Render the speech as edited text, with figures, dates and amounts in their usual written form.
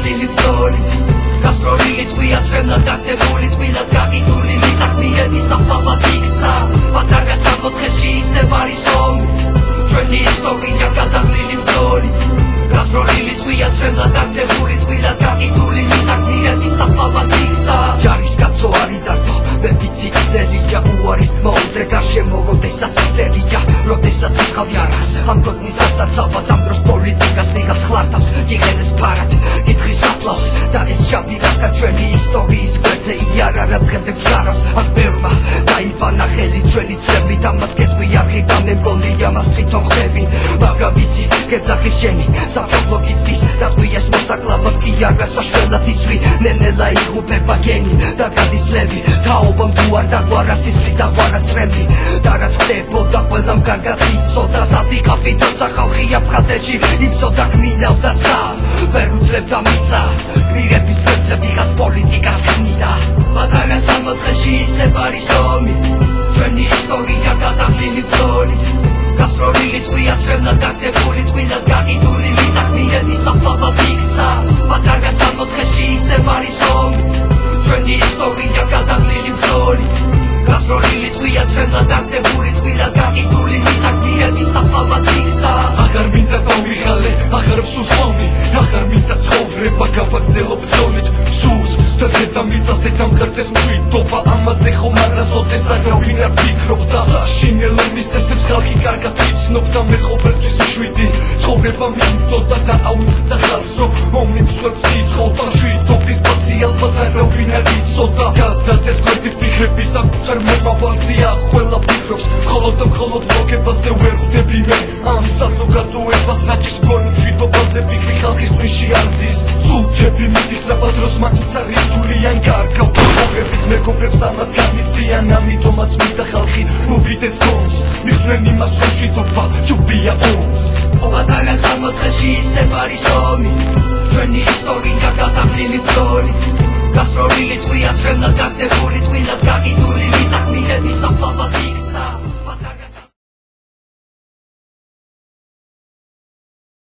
გადაღლილი ბრძოლით გასროლილი ტყვია ცხენად დაგდებული ტყვილად გაყიდული მიწაქმირები საფლავად იქცა პატარა სამოთხეში ისევ არის ომი ჩვენი ისტორია გადაღლილი ბრძოლით გასროლილი ტყვია ცხენად დაგდებული ტყვილად გაყიდული მიწაქმირები საფლავად იქცა ჯარისკაცო არი დარდო ვეფიცი წერია უარის მოუზე გარშემო როდესაც მტერია როდესაც იხავი არას ამ ქვეყნის დასაცავად ამ დროს პოლიტიკას ნიღავს ხლართავს იღენებს ფარად კითხვის აპლავს და ეს შავი რაკა ჩვენი ისტორიის გვერდზე იარა რას დღემდე გზარავს აქ ბევრმა დაიბანა ხელი ჩვენი ცრემლით ამას კეთვი არ ღირდა მე მგონია მას თვითონ ხვდები მაგრამ ვიცი გეძახი შენი საფრთხო გიწვის და ტყვიას მოსაკლავად კი არა საშველად ისვი ნენელა იღუპება გენი და გადისლები თაობამ თუ არ დაგვარა სისხლი და ღვარა წრემლი და რაც ხდებოდა ყველამ კარგად იცოდა სადიყავი თორცა ხალხი აფხაზეთში იბრძოდა გმინავდა ცა ვერ უძლებდა მიწა გმირების ძვებზე ვიღაც პოლიტიკას ხმიდა პატარა სამოთხეში ისევ არის ომი ჩვენი ისტორია გადაღლილი ბრძოლით გასროლილი ტყვია ცხენად დაგდებული ტყვილად გაყიდული მიწაქმირები საფლავად იქცა პატარა სამოთხეში ისევ არის ომი ჩვენი ისტორია გადაღლილი ბრძოლით გასროლილი ტყვია ცხენად დაგდებული ტყვილად გაყიდული მიწაქმირები საფლავად იქცა აღარ მინდა დავიღალე აღარ მსურს ომი აღარ მინდა ცხოვრება გავაგრძელო ბრძოლით მსურს და დედამიწაზე დამყარდეს მშვიდობა ამაზე ხომ არასოდეს არავინ არ ფიქრობდა საშინელ ომის წესებს ხალხი კარგად იცნობდა მე ყოველთვის მშვიდი ცხოვრება მინდოდა და აუწყდა ხალხს რომ ომი მსხვერპლს ითხოვდა მშვიდობის პასი ალბათ არავინ არ იცოდა გადადეს გვერდი ფიქრები საკუთარ მომავალზე აქ ყველა ფიქრობს მხოლოდ და მხოლოდ მოგებაზე ვერ ხვდები მე ამ საზოგადოებას რაჭის მგონი მშვიდობაზე ფიქრი ხალხისთვის შეარზის წუთები მიდის რაბა დროს მაინც არ ირთულიან კარგავ ცხოვრების მეგობრებს ამას განიცდიან ამიტომაც მინდა ხალხი მოვიდეს გონს მიხვდნენ იმას რომ მშვიდობა ჯობია ომს პატარა სამოთხეში ისევ არის ომი ჩვენი ისტორია გადაღლილი ბრძოლით გასროლილი ტყვია ცხენად